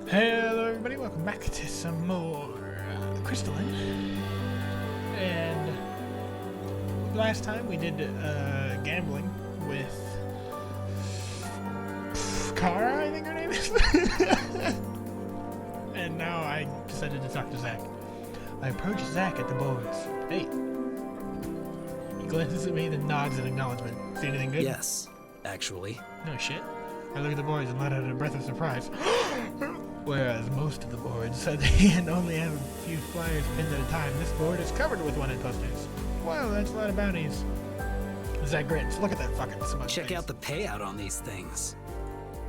Hello everybody, welcome back to some more Crystalline. And last time we did gambling with Kara, I think her name is. And now I decided to talk to Zach. I approach Zach at the boards. Hey. He glances at me, then nods in acknowledgement. See anything good? Yes, actually. No shit. I look at the boards and let out a breath of surprise. Whereas most of the boards said they only have a few flyers pinned at a time, this board is covered with wanted posters. Wow, that's a lot of bounties. Zach grins. Look at that fucking smug Check face. out the payout on these things.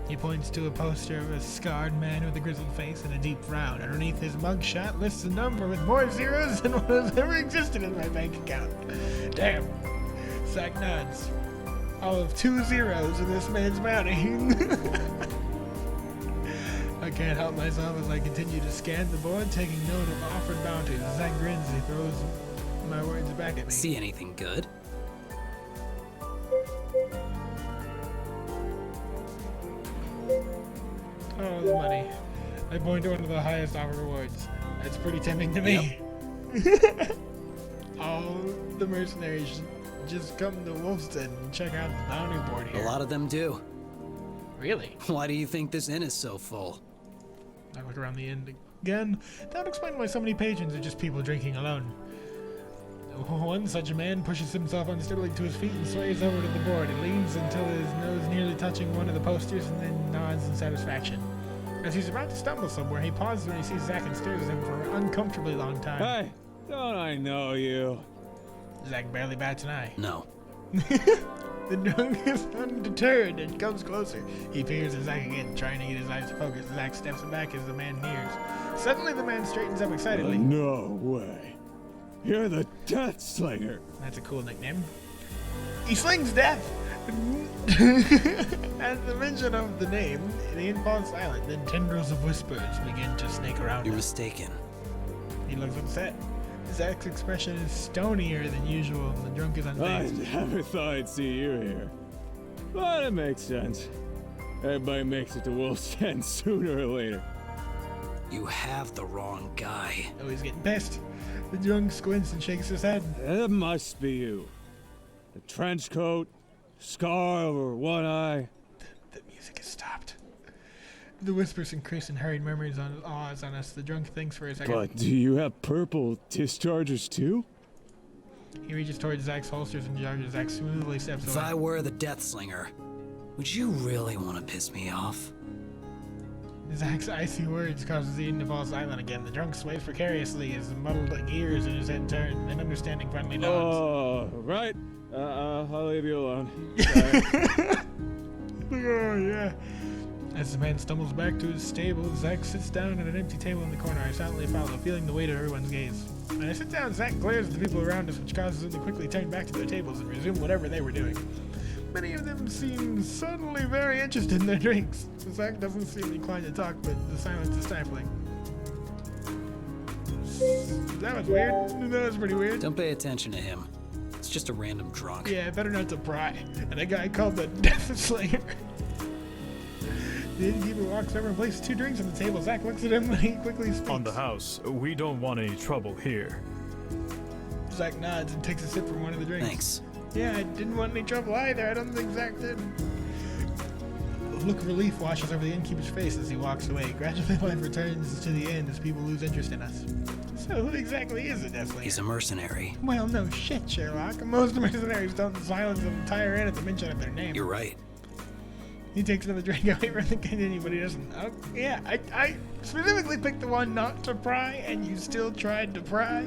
He points to a poster of a scarred man with a grizzled face and a deep frown. Underneath his mugshot lists a number with more zeros than what has ever existed in my bank account. Damn. Zach nods. All of 2 zeros in this man's bounty. I can't help myself as I continue to scan the board, taking note of offered bounties. Zach grins as he throws my words back at me. See anything good? Oh, the money. I point to one of the highest offered rewards. That's pretty tempting to me. Yep. All the mercenaries just come to Wolfstead and check out the bounty board here. A lot of them do. Really? Why do you think this inn is so full? I look around the inn again. That would explain why so many patrons are just people drinking alone. One such man pushes himself unsteadily to his feet and sways over to the board. He leans until his nose nearly touching one of the posters and then nods in satisfaction. As he's about to stumble somewhere, he pauses when he sees Zach and stares at him for an uncomfortably long time. Hey, don't I know you? Zach barely bats an eye. No. The drunk is undeterred and comes closer. He peers at Zach again, trying to get his eyes to focus. Zach steps back as the man nears. Suddenly, the man straightens up excitedly. No way. You're the Death Slinger. That's a cool nickname. He slings death! At the mention of the name, the inn falls silent. Then tendrils of whispers begin to snake around You're him. mistaken. He looks upset. Zach's expression is stonier than usual, and the drunk is I unfazed. never thought I'd see you here. But it makes sense. Everybody makes it to Wolf's Den sooner or later. You have the wrong guy. Oh, he's getting pissed. The drunk squints and shakes his head. It must be you. The trench coat, scar over one eye. The music has stopped. The whispers increase and hurried murmurs on awes on us. The drunk thinks for a second. But do you have purple dischargers too? He reaches towards Zach's holsters and charges. Zach smoothly steps If away. I were the Death Slinger, would you really want to piss me off? Zach's icy words causes the inn to fall silent again. The drunk sways precariously as the muddled gears in his head turn. An understanding finally nods. Oh, right. I'll leave you alone. Oh, yeah. As the man stumbles back to his stable, Zach sits down at an empty table in the corner. I silently follow, feeling the weight of everyone's gaze. When I sit down, Zach glares at the people around us, which causes them to quickly turn back to their tables and resume whatever they were doing. Many of them seem suddenly very interested in their drinks. Zach doesn't seem inclined to talk, but the silence is stifling. That was weird. That was pretty weird. Don't pay attention to him. It's just a random drunk. Yeah, better not to pry. And a guy called the Death Slayer. The innkeeper walks over and places 2 drinks on the table. Zach looks at him and he quickly speaks. On the house, we don't want any trouble here. Zach nods and takes a sip from one of the drinks. Thanks. Yeah, I didn't want any trouble either. I don't think Zach did. A look of relief washes over the innkeeper's face as he walks away. Gradually, life returns to the inn as people lose interest in us. So who exactly is a Death Slayer? He's a mercenary. Well, no shit, Sherlock. Most mercenaries don't silence an entire inn at the mention of their name. You're right. He takes another drink. I wait for him to continue, but he doesn't. Oh, yeah, I specifically picked the one not to pry, and you still tried to pry.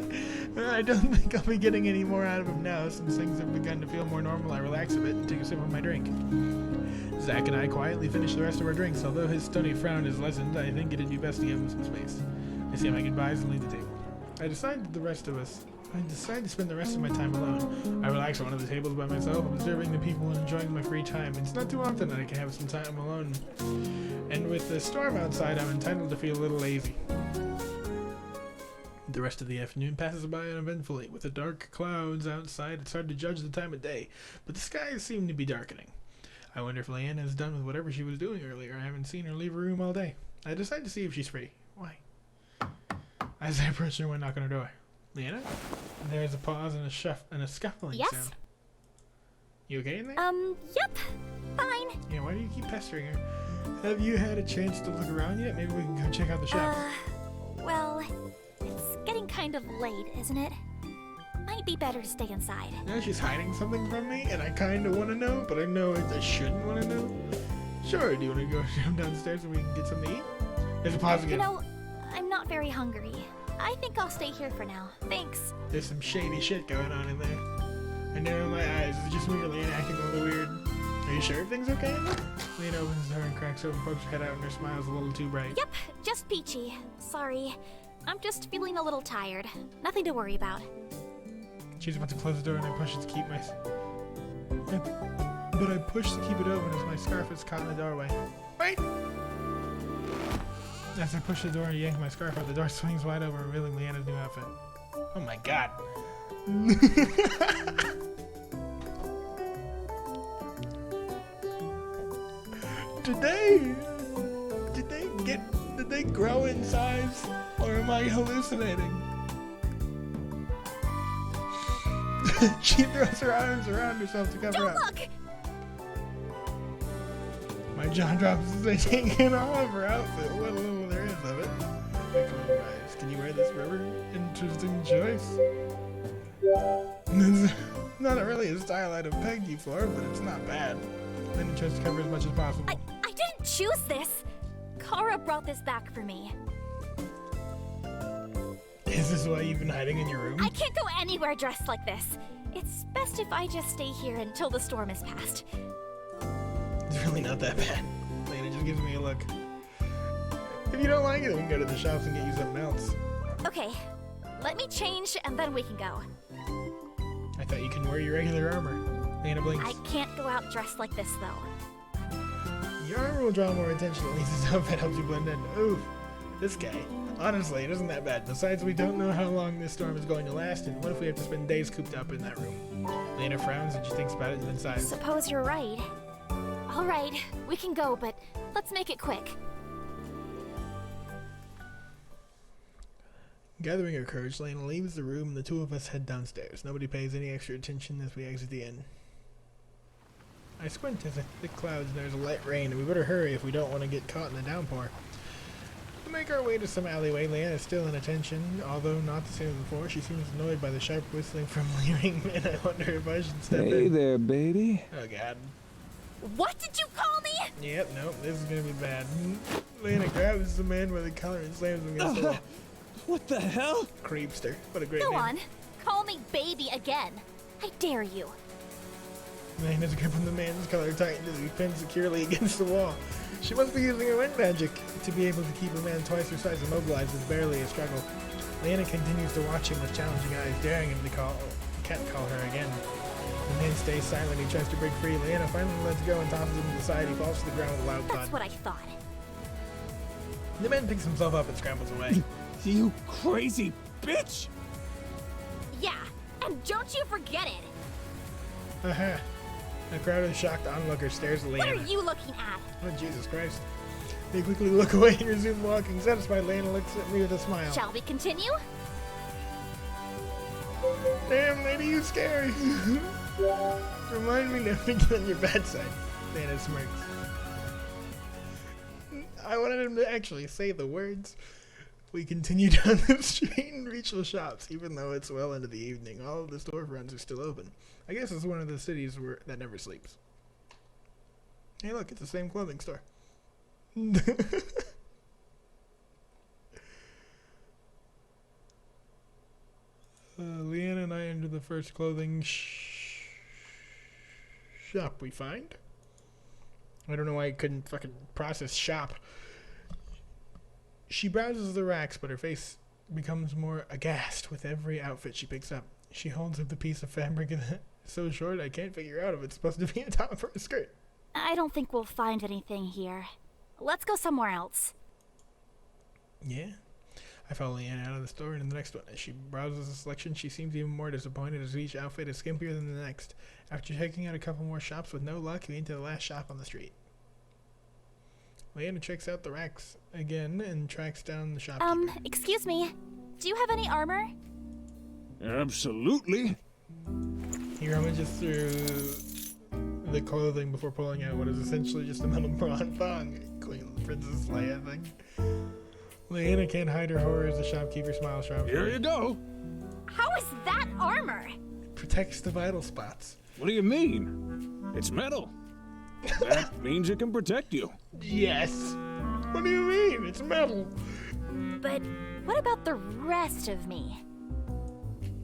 I don't think I'll be getting any more out of him now. Since things have begun to feel more normal, I relax a bit and take a sip of my drink. Zach and I quietly finish the rest of our drinks. Although his stony frown is lessened, I think it'd be best to give him some space. I say my goodbyes and leave the table. I decide to spend the rest of my time alone. I relax at one of the tables by myself, observing the people and enjoying my free time. It's not too often that I can have some time alone. And with the storm outside, I'm entitled to feel a little lazy. The rest of the afternoon passes by uneventfully. With the dark clouds outside, it's hard to judge the time of day, but the skies seem to be darkening. I wonder if Leanna is done with whatever she was doing earlier. I haven't seen her leave her room all day. I decide to see if she's free. Why? As I approach her when knocking on her door. Leanna? There's a pause and a scuffling Yes? sound. You okay in there? Yep. Fine. Yeah, why do you keep pestering her? Have you had a chance to look around yet? Maybe we can go check out the shop. Well, it's getting kind of late, isn't it? Might be better to stay inside. Now she's hiding something from me, and I kind of want to know, but I know I shouldn't want to know. Sure, do you want to go downstairs and we can get something to eat? There's a pause again. You know, I'm not very hungry. I think I'll stay here for now. Thanks. There's some shady shit going on in there. I narrow my eyes. Is it just me or Leanna acting a little weird? Are you sure everything's okay in there? Leanna opens the door and cracks open, pokes her head out, and her smile's a little too bright. Yep, just peachy. Sorry. I'm just feeling a little tired. Nothing to worry about. She's about to close the door, and I push it to keep my... But I push to keep it open as my scarf is caught in the doorway. Wait! As I push the door and yank my scarf out, the door swings wide open, revealing Leanna's new outfit. Oh my god. Did they grow in size? Or am I hallucinating? She throws her arms around herself to cover Don't up. look! My jaw drops as I take in all of her outfit. What little there is of it. I close my eyes. Can you wear this forever? Interesting choice. It's not really a style I'd have pegged you for, but it's not bad. Then it tries to cover as much as possible. I didn't choose this. Kara brought this back for me. Is this why you've been hiding in your room? I can't go anywhere dressed like this. It's best if I just stay here until the storm is past. It's really not that bad. Lena just gives me a look. If you don't like it, we can go to the shops and get you something else. Okay, let me change and then we can go. I thought you can wear your regular armor. Lena blinks. I can't go out dressed like this though. Your armor will draw more attention, at least this outfit helps you blend in. Oof, this guy. Honestly, it isn't that bad. Besides, we don't know how long this storm is going to last, and what if we have to spend days cooped up in that room? Lena frowns and she thinks about it and then sighs. Suppose you're right. Alright, we can go, but let's make it quick. Gathering her courage, Lena leaves the room and the two of us head downstairs. Nobody pays any extra attention as we exit the inn. I squint as the thick clouds and there's a light rain, and we better hurry if we don't want to get caught in the downpour. We make our way to some alleyway. Leanna is still in attention, although not the same as before. She seems annoyed by the sharp whistling from leering men. I wonder if I should step in. Hey there, baby. Oh god. What did you call me? Yep, nope, this is gonna be bad. Leanna grabs the man by the collar and slams him against the wall. What the hell? Creepster. What a great Go name. on, call me baby again. I dare you. Leanna's grip on the man's collar tightened as he pinned securely against the wall. She must be using her wind magic. To be able to keep a man twice her size immobilized is barely a struggle. Leanna continues to watch him with challenging eyes, daring him to catcall her again. The man stays silent. He tries to break free. Leanna finally lets go and tosses him to the side. He falls to the ground with a loud thud. That's what I thought. The man picks himself up and scrambles away. You crazy bitch! Yeah, and don't you forget it. Aha. A crowd of shocked onlookers stares at What Leanna. are you looking at? Oh, Jesus Christ. They quickly look away and resume walking. Satisfied, Leanna looks at me with a smile. Shall we continue? Damn, lady, you scary. Remind me never to get on your bad side. Leanna smirks. I wanted him to actually say the words. We continue down the street and reach the shops, even though it's well into the evening. All of the storefronts are still open. I guess it's one of the cities that never sleeps. Hey, look, it's the same clothing store. Leanna and I enter the first clothing shop we find. I don't know why I couldn't fucking process shop. She browses the racks, but her face becomes more aghast with every outfit she picks up. She holds up the piece of fabric so short I can't figure out if it's supposed to be a top or a skirt. I don't think we'll find anything here. Let's go somewhere else. Yeah? I follow Leanna out of the store and in the next one. As she browses the selection, she seems even more disappointed as each outfit is skimpier than the next. After checking out a couple more shops with no luck, we enter the last shop on the street. Leanna checks out the racks again and tracks down the shopkeeper. Excuse me. Do you have any armor? Absolutely. He rummages through the clothing before pulling out what is essentially just a metal prawn thong. Queen Princess Leia thing. Leanna can't hide her horror as the shopkeeper smiles sharply. Here you go. How is that armor? Protects the vital spots. What do you mean? It's metal. That means it can protect you. Yes. What do you mean? It's metal. But what about the rest of me?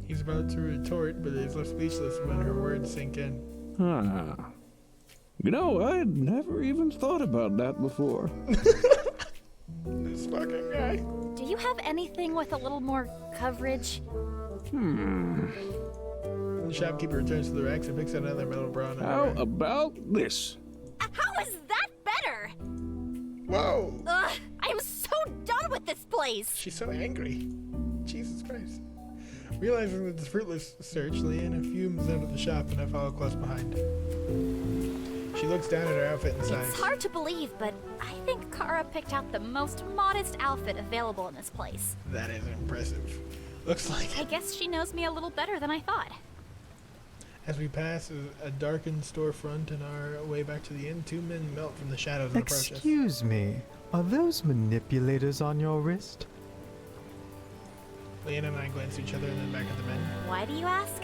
He's about to retort, but is left speechless when her words sink in. Huh. You know, I'd never even thought about that before. This fucking guy. Do you have anything with a little more coverage? The shopkeeper returns to the racks and picks out another metal bra. How about this? How is that better? Whoa! Ugh, I am so done with this place. She's so angry. Jesus Christ. Realizing that it's a fruitless search, Leanna fumes out of the shop and I follow close behind. She looks down at her outfit and sighs. It's hard to believe, but I think Kara picked out the most modest outfit available in this place. That is impressive. Looks like I guess she knows me a little better than I thought. As we pass a darkened storefront and our way back to the inn, two men melt from the shadows and approach us. Excuse me, are those manipulators on your wrist? Leanna and I glance at each other and then back at the men. Why do you ask?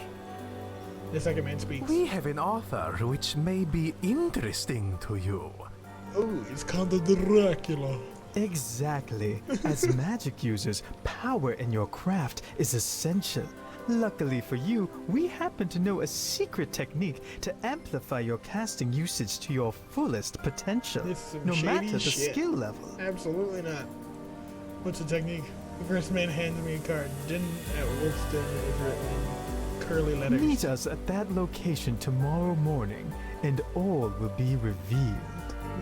The second man speaks. We have an offer which may be interesting to you. Oh, it's called the Dracula. Exactly. As magic users, power in your craft is essential. Luckily for you, we happen to know a secret technique to amplify your casting usage to your fullest potential, This is some no shady matter the shit. skill level. Absolutely not. What's the technique? The first man hands me a card. Din at Wolfston is written in curly letters. Meet us at that location tomorrow morning, and all will be revealed.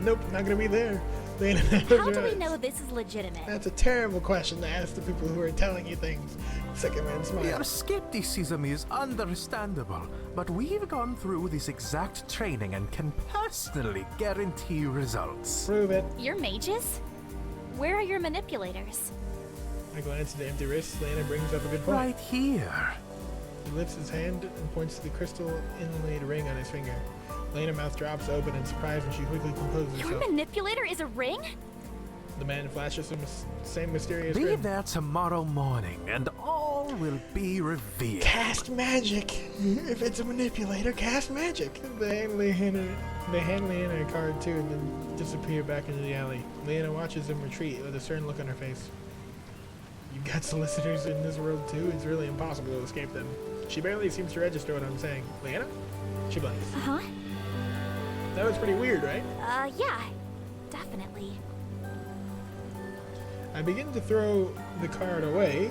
Nope, not gonna be there. Leanna How do we know this is legitimate? That's a terrible question to ask the people who are telling you things. Second man Your smiles. skepticism is understandable, but we've gone through this exact training and can personally guarantee results. Prove it. You're mages? Where are your manipulators? I glance at the empty wrists. Leanna brings up a good point. Right here. He lifts his hand and points to the crystal inlaid ring on his finger. Leanna's mouth drops open in surprise when she quickly composes Your herself. manipulator is a ring? The man flashes him same mysterious Be grin. there tomorrow morning, and all will be revealed. Cast magic! If it's a manipulator, cast magic! They hand Leanna a card too and then disappear back into the alley. Leanna watches them retreat with a stern look on her face. You've got solicitors in this world too? It's really impossible to escape them. She barely seems to register what I'm saying. Leanna? She blinks. Uh-huh. That was pretty weird, right? Yeah. Definitely. I begin to throw the card away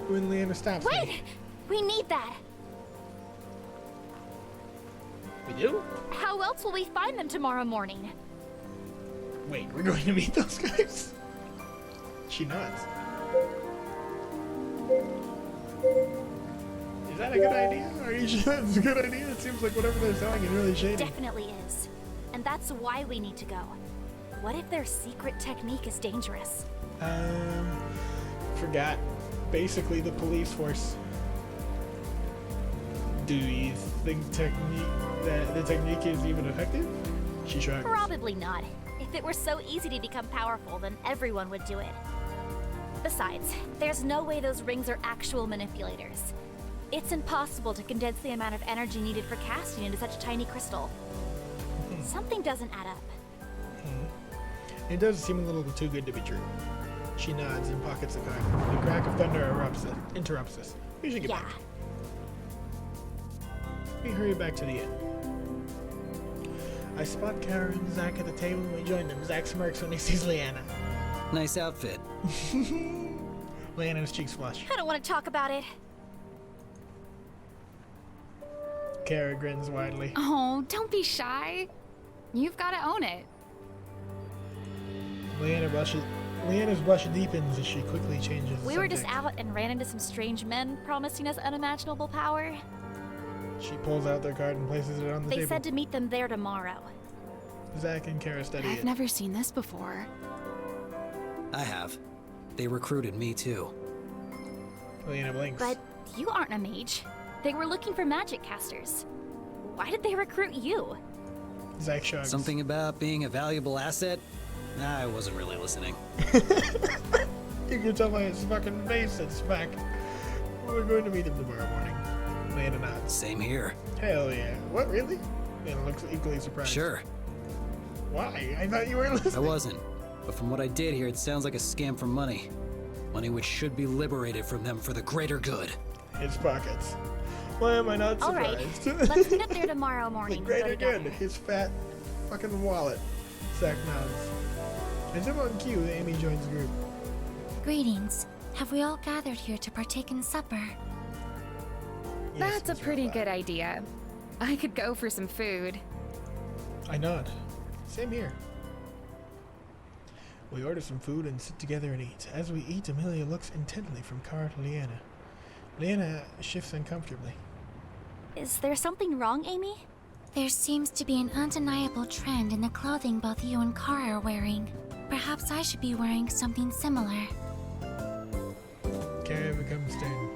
when Leanna stops me. Wait! We need that. We do? How else will we find them tomorrow morning? Wait, we're going to meet those guys? She nods. Is that a good idea? Are you sure that's a good idea? It seems like whatever they're selling is really shady. Definitely is. And that's why we need to go. What if their secret technique is dangerous? Forgot. Basically the police force. Do you think that the technique is even effective? She shrugs. Probably not. If it were so easy to become powerful, then everyone would do it. Besides, there's no way those rings are actual manipulators. It's impossible to condense the amount of energy needed for casting into such a tiny crystal. Something doesn't add up. It does seem a little too good to be true. She nods and pockets the card. The crack of thunder interrupts us. We should get Yeah. back. We hurry back to the inn. I spot Kara and Zach at the table and we join them. Zach smirks when he sees Leanna. Nice outfit. Leanna's cheeks flush. I don't want to talk about it. Kara grins widely. Oh, don't be shy. You've got to own it. Leanna's blush deepens as she quickly changes the We were just subject. out and ran into some strange men promising us unimaginable power. She pulls out their card and places it on the They table. said to meet them there tomorrow. Zach and Kara study I've it. never seen this before. I have. They recruited me too. Leanna blinks. But you aren't a mage. They were looking for magic casters. Why did they recruit you? Zach shrugs. Something about being a valuable asset? I wasn't really listening. You can tell by his fucking face it's back. We're going to meet him tomorrow morning. Leanna nods. Same here. Hell yeah. What, really? Leanna looks equally surprised. Sure. Why? I thought you were listening. I wasn't. But from what I did hear, it sounds like a scam for money. Money which should be liberated from them for the greater good. His pockets. Why am I not All right, surprised? let's meet up there tomorrow The morning. and greater go together. good. His fat fucking wallet. Zach nods. As if on cue, Amy joins the group. Greetings. Have we all gathered here to partake in supper? Yes, That's a Miss pretty Robot. good idea. I could go for some food. I nod. Same here. We order some food and sit together and eat. As we eat, Amelia looks intently from Kara to Leanna. Leanna shifts uncomfortably. Is there something wrong, Amy? There seems to be an undeniable trend in the clothing both you and Kara are wearing. Perhaps I should be wearing something similar. Kara becomes stern.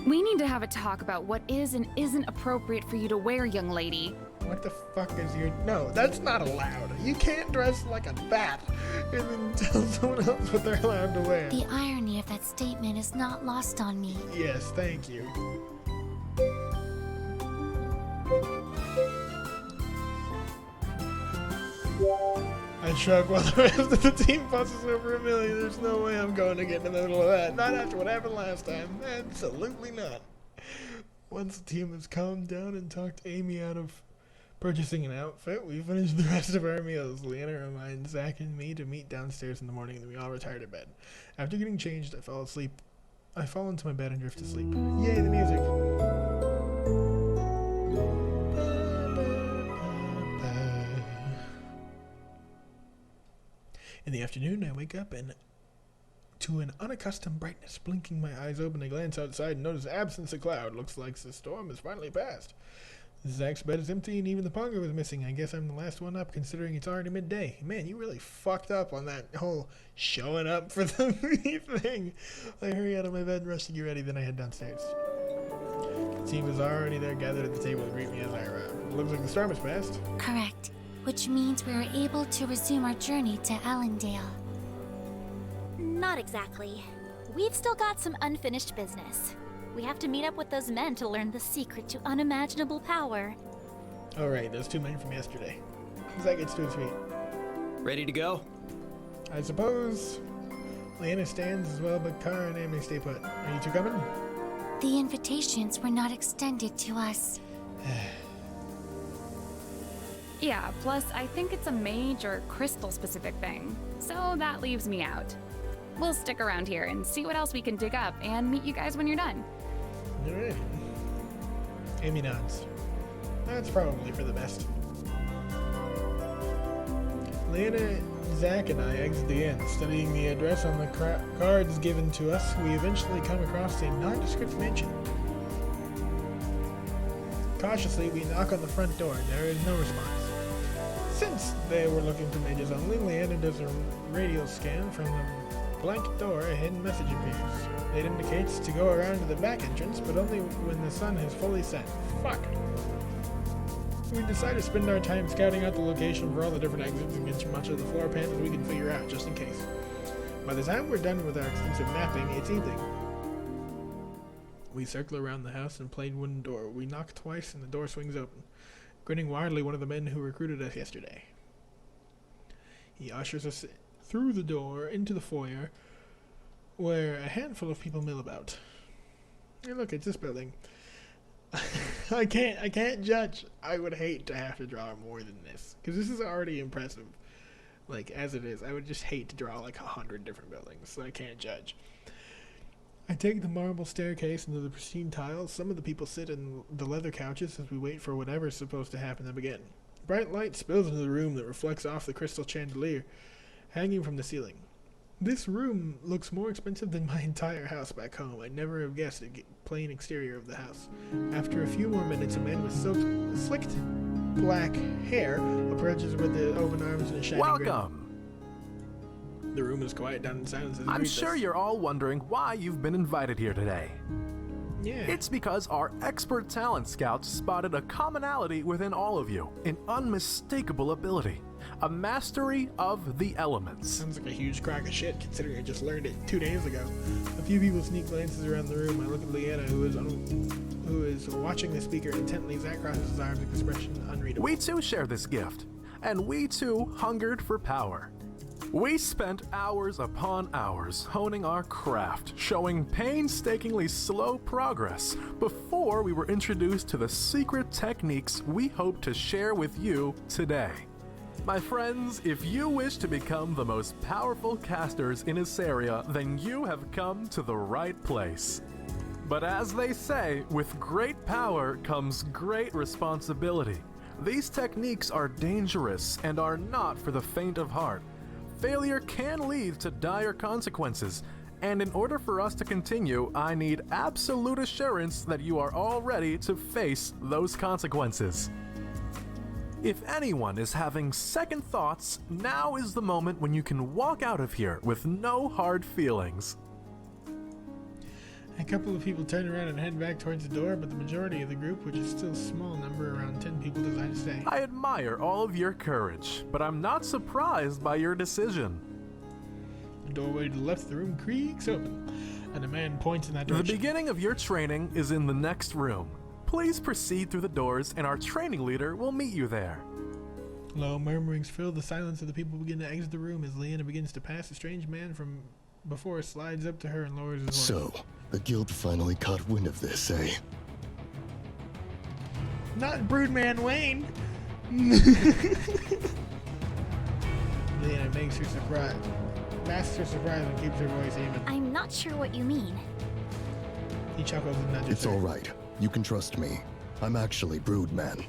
We need to have a talk about what is and isn't appropriate for you to wear, young lady. What the fuck is your... No, that's not allowed. You can't dress like a bat and then tell someone else what they're allowed to wear. The irony of that statement is not lost on me. Yes, thank you. I shrug while the rest of the team fusses over Amelia. There's no way I'm going to get in the middle of that. Not after what happened last time. Absolutely not. Once the team has calmed down and talked Amy out of purchasing an outfit, we finish the rest of our meals. Leanna reminds Zach and me to meet downstairs in the morning, and we all retire to bed. After getting changed, I fall asleep. I fall into my bed and drift to sleep. Yay, the music! In the afternoon, I wake up and to an unaccustomed brightness. Blinking my eyes open, I glance outside and notice absence of cloud. Looks like the storm has finally passed. Zach's bed is empty and even the pongo is missing. I guess I'm the last one up considering it's already midday. Man, you really fucked up on that whole showing up for the thing. I hurry out of my bed and rush to get ready, then I head downstairs. The team is already there gathered at the table to greet me as I arrive. It looks like the storm has passed. Correct. Which means we are able to resume our journey to Allendale. Not exactly. We've still got some unfinished business. We have to meet up with those men to learn the secret to unimaginable power. Oh right, those two men from yesterday. Zach gets to his feet. Ready to go? I suppose. Leanna stands as well, but Kara and Amy stay put. Are you two coming? The invitations were not extended to us. Yeah, plus I think it's a mage or crystal specific thing. So that leaves me out. We'll stick around here and see what else we can dig up and meet you guys when you're done. Alright. Amy nods. That's probably for the best. Leanna, Zach, and I exit the inn. Studying the address on the cards given to us, we eventually come across a nondescript mansion. Cautiously, we knock on the front door. There is no response. Since they were looking for mages only, Leanna does a radial scan. From the blank door, a hidden message appears. It indicates to go around to the back entrance, but only when the sun has fully set. Fuck. We decide to spend our time scouting out the location for all the different exits and get as much of the floor plan as we can figure out, just in case. By the time we're done with our extensive mapping, it's evening. We circle around the house and plain wooden door. We knock twice and the door swings open. Grinning wildly, one of the men who recruited us yesterday. He ushers us through the door into the foyer, where a handful of people mill about. Hey, look, it's this building. I can't judge. I would hate to have to draw more than this, because this is already impressive. Like, as it is, I would just hate to draw like 100 different buildings, so I can't judge. I take the marble staircase into the pristine tiles. Some of the people sit in the leather couches as we wait for whatever's supposed to happen to begin. Bright light spills into the room that reflects off the crystal chandelier hanging from the ceiling. This room looks more expensive than my entire house back home. I'd never have guessed the plain exterior of the house. After a few more minutes, a man with slicked black hair approaches with the open arms and a shiny grin. Welcome. The room is quiet down in silence. As he I'm greets sure us. you're all wondering why you've been invited here today. Yeah. It's because our expert talent scouts spotted a commonality within all of you, an unmistakable ability, a mastery of the elements. Sounds like a huge crock of shit, considering I just learned it 2 days ago. A few people sneak glances around the room. I look at Leanna, who is watching the speaker intently. Zach crosses his arms, expression unreadable. We too share this gift, and we too hungered for power. We spent hours upon hours honing our craft, showing painstakingly slow progress before we were introduced to the secret techniques we hope to share with you today. My friends, if you wish to become the most powerful casters in this area, then you have come to the right place. But as they say, with great power comes great responsibility. These techniques are dangerous and are not for the faint of heart. Failure can lead to dire consequences, and in order for us to continue, I need absolute assurance that you are all ready to face those consequences. If anyone is having second thoughts, now is the moment when you can walk out of here with no hard feelings. A couple of people turn around and head back towards the door, but the majority of the group, which is still a small number, around 10 people, decide to stay. I admire all of your courage, but I'm not surprised by your decision. The doorway to the left of the room creaks open, and a man points in that The direction. beginning of your training is in the next room. Please proceed through the doors, and our training leader will meet you there. Low murmurings fill the silence, and the people begin to exit the room as Leanna begins to pass. A strange man from before slides up to her and lowers his voice. So, the guild finally caught wind of this, eh? Not Broodman Wayne! Leanna makes her surprise. Masks her surprise and keeps her voice even. I'm not sure what you mean. He chuckles and nudges It's her. alright. You can trust me. I'm actually Broodman.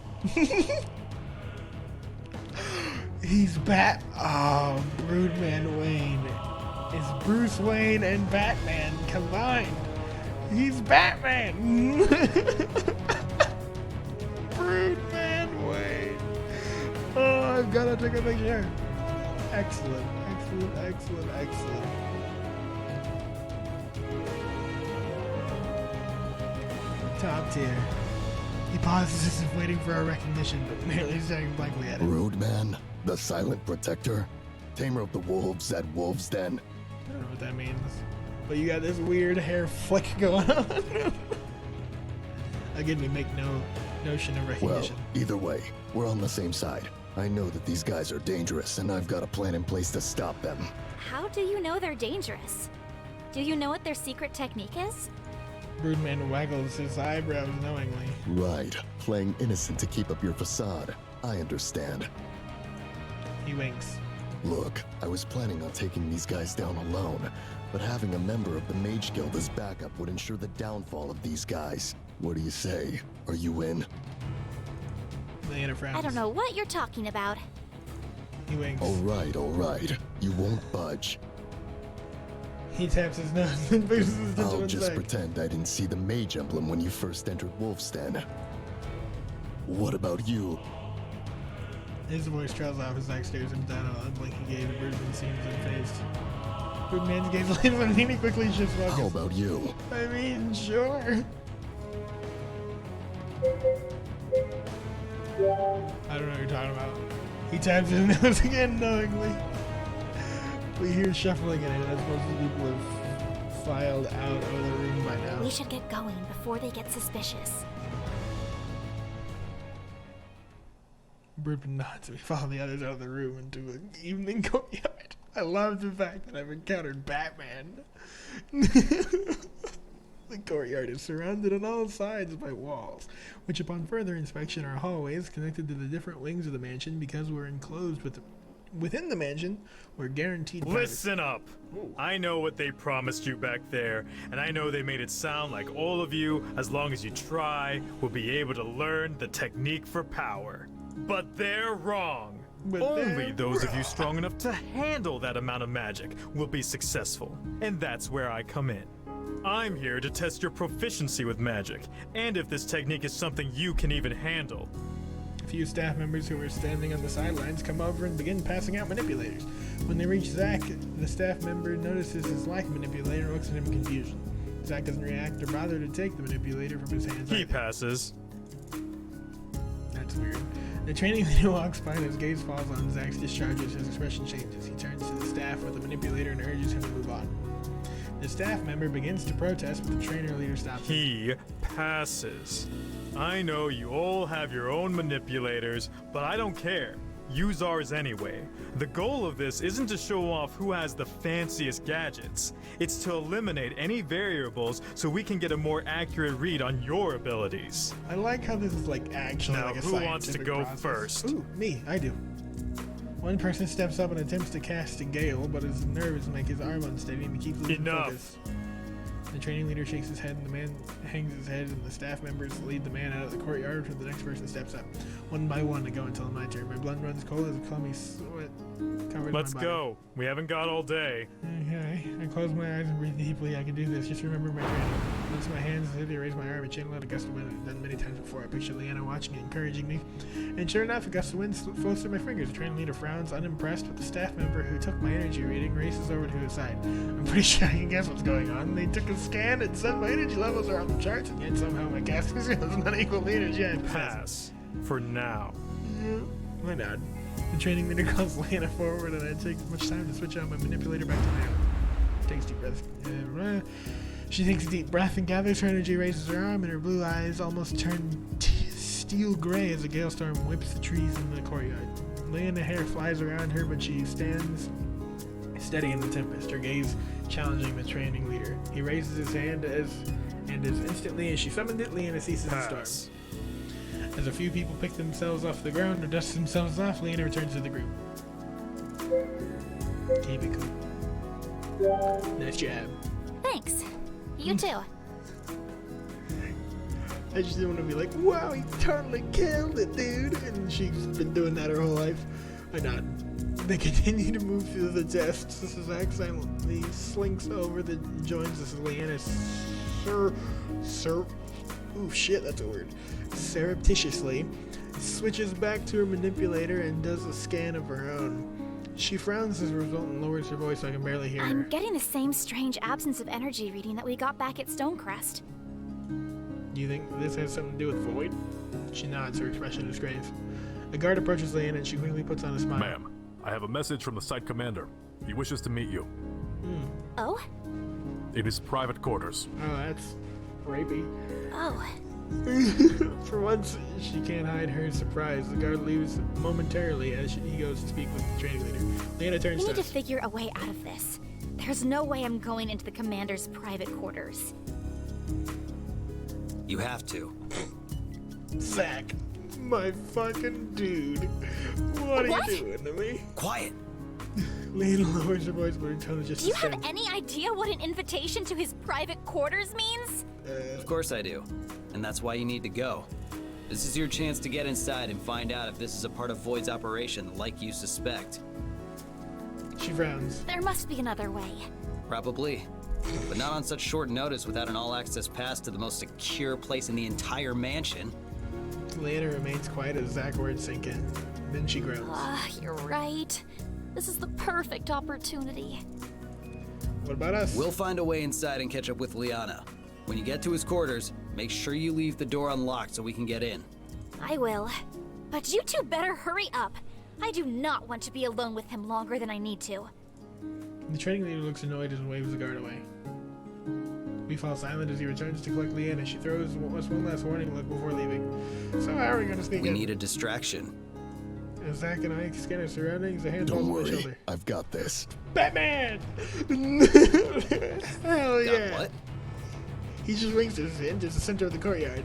He's Oh, Broodman Wayne. Is Bruce Wayne and Batman combined. He's Batman! Broodman Wayne. Oh, I've got to take a picture. Excellent, excellent, excellent, excellent. Top tier. He pauses as if waiting for our recognition, but merely staring blankly at him. Broodman, the silent protector, tamer of the wolves at Wolf's Den. I don't know what that means. But you got this weird hair flick going on. Again, we make no notion of Well, recognition. either way, we're on the same side. I know that these guys are dangerous, and I've got a plan in place to stop them. How do you know they're dangerous? Do you know what their secret technique is? Broodman waggles his eyebrows knowingly. Right, playing innocent to keep up your facade. I understand. He winks. Look, I was planning on taking these guys down alone, but having a member of the Mage Guild as backup would ensure the downfall of these guys. What do you say? Are you in? Leanna frowns. I don't know what you're talking about. He winks. Alright, alright. You won't budge. He taps his nose and fixes his attention I'll on just Zach. pretend I didn't see the mage emblem when you first entered Wolf's Den. What about you? His voice trails off as Zach stares him down on an unblinking gaze. Broodman seems unfazed. Broodman's gaze lands on him and he quickly shifts focus. How about you? I mean, sure. I don't know what you're talking about. He taps his nose again knowingly. We hear shuffling in it, as most of the people have filed out of the room by now. We should get going before they get suspicious. Broodman nods. We follow the others out of the room into an evening courtyard. I love the fact that I've encountered Batman. The courtyard is surrounded on all sides by walls, which upon further inspection are hallways connected to the different wings of the mansion. Because we're enclosed within the mansion, we're guaranteed privacy. Listen up. I know what they promised you back there, and I know they made it sound like all of you, as long as you try, will be able to learn the technique for power. But they're wrong. Only those of you strong enough to handle that amount of magic will be successful, and that's where I come in. I'm here to test your proficiency with magic, and if this technique is something you can even handle. few staff members who were standing on the sidelines come over and begin passing out manipulators. When they reach Zach, the staff member notices his lack manipulator and looks at him in confusion. Zach doesn't react or bother to take the manipulator from his hands. He passes. That's weird. The training leader walks by and his gaze falls on Zach's discharges. His expression changes. He turns to the staff with the manipulator and urges him to move on. The staff member begins to protest, but the trainer leader stops him. He passes. I know you all have your own manipulators, but I don't care. Use ours anyway. The goal of this isn't to show off who has the fanciest gadgets. It's to eliminate any variables so we can get a more accurate read on your abilities. I like how this is like actually Now, like a who wants to scientific go process. first? Ooh, me. I do. One person steps up and attempts to cast a gale, but his nerves make his arm unsteady and he keeps losing Enough. focus. The training leader shakes his head and the man hangs his head and the staff members lead the man out of the courtyard until the next person steps up. One by one, I go until my turn. My blood runs cold as a clummy sweat covers Let's my body. go. We haven't got all day. Okay, I close my eyes and breathe deeply. I can do this. Just remember my training. Once my hands steady, I raise my arm and channel out a gust of wind. I've done many times before. I picture Leanna watching it, encouraging me. And sure enough, a gust of wind flows through my fingers. The training leader frowns, unimpressed, but the staff member who took my energy reading races over to his side. I'm pretty sure I can guess what's going on. They took a scan and said my energy levels are on the charts, and yet somehow my casting skills is not equal to the energy I possess. Pass. For now. Yeah, why not? The training leader calls Lana forward, and I take as much time to switch out my manipulator back to my own. Takes a deep breath. She takes a deep breath and gathers her energy, raises her arm, and her blue eyes almost turn steel gray as a gale storm whips the trees in the courtyard. Lana hair flies around her, but she stands steady in the tempest, her gaze challenging the training leader. He raises his hand as instantly as she summoned it, Leanna ceases the storm. Pass. As a few people pick themselves off the ground or dust themselves off, Leanna returns to the group. Keep it cool. Nice job. Thanks. You too. I just didn't want to be like, wow, he totally killed it, dude. And she's been doing that her whole life. I nod. They continue to move through the tests. This is Zach silently slinks over the joins. This is Leanna ooh, shit, that's a word. Surreptitiously switches back to her manipulator and does a scan of her own. She frowns as a result and lowers her voice so I can barely hear her. I'm getting the same strange absence of energy reading that we got back at Stonecrest. Do you think this has something to do with Void? She nods, her expression is grave. A guard approaches Leanna and she quickly puts on a smile. Ma'am, I have a message from the site commander. He wishes to meet you. Oh? In his private quarters. Oh, that's rapey. Oh. For once, she can't hide her surprise. The guard leaves momentarily as he goes to speak with the training leader. Leanna turns We to need to us. figure a way out of this. There's no way I'm going into the commander's private quarters. You have to. Zach, my fucking dude. What are What? you doing to me? Quiet! Leanna lowers her voice, but her tone is just Do you the have same. any idea what an invitation to his private quarters means? Of course I do. And that's why you need to go. This is your chance to get inside and find out if this is a part of Void's operation like you suspect. She frowns. There must be another way. Probably. But not on such short notice without an all-access pass to the most secure place in the entire mansion. Leanna remains quiet as Zach words sink in. Then she groans. You're right. This is the perfect opportunity. What about us? We'll find a way inside and catch up with Liana. When you get to his quarters, make sure you leave the door unlocked so we can get in. I will. But you two better hurry up. I do not want to be alone with him longer than I need to. The training leader looks annoyed and waves the guard away. We fall silent as he returns to collect Leanna. She throws us one last warning look before leaving. So how are we gonna sneak We in? need a distraction. As Zach and I scan our surroundings, a hand falls Don't on my worry, shoulder. I've got this. Batman! Hell Got yeah! what? He just winks as he enters the center of the courtyard.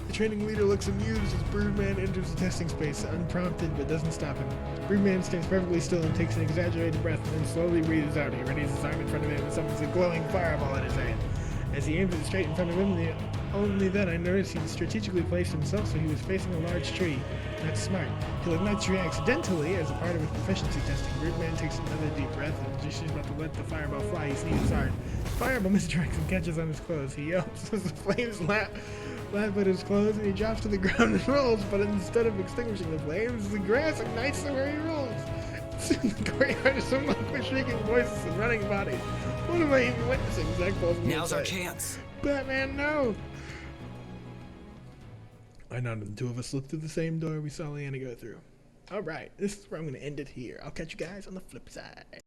The training leader looks amused as Broodman enters the testing space, unprompted but doesn't stop him. Broodman stands perfectly still and takes an exaggerated breath, then slowly breathes out. He readies his arm in front of him and summons a glowing fireball in his hand. As he aims it straight in front of him, Only then I noticed he'd strategically placed himself so he was facing a large tree. That's smart. He'll ignite the tree accidentally as a part of his proficiency testing. Broodman takes another deep breath and just is about to let the fireball fly. He sneezes hard. Fireball misdirects and catches on his clothes. He yelps as the flames lap at his clothes and he drops to the ground and rolls, but instead of extinguishing the flames, the grass ignites to where he rolls. Soon the courtyard is smoke with shrieking voices and running bodies. What am I even witnessing? Zach falls in Now's our chance. Batman, no! I nodded. The two of us looked through the same door we saw Leanna go through. Alright, this is where I'm going to end it here. I'll catch you guys on the flip side.